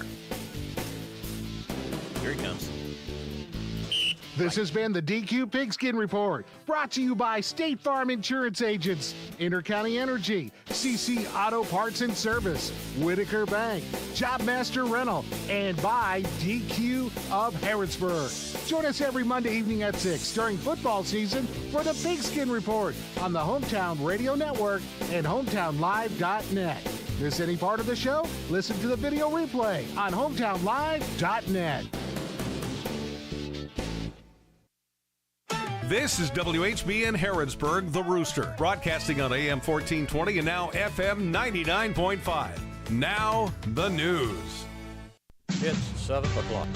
Here he comes. This has been the DQ Pigskin Report, brought to you by State Farm Insurance Agents, Intercounty Energy, CC Auto Parts and Service, Whitaker Bank, Jobmaster Rental, and by DQ of Harrodsburg. Join us every Monday evening at 6 during football season for the Pigskin Report on the Hometown Radio Network and hometownlive.net. Miss any part of the show? Listen to the video replay on hometownlive.net. This is WHBN Harrodsburg, The Rooster, broadcasting on AM 1420 and now FM 99.5. Now, the news. It's 7 o'clock.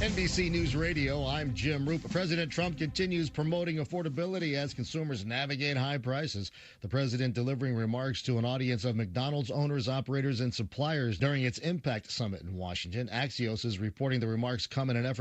NBC News Radio, I'm Jim Roop. President Trump continues promoting affordability as consumers navigate high prices. The president delivering remarks to an audience of McDonald's owners, operators, and suppliers during its Impact Summit in Washington. Axios is reporting the remarks come in an effort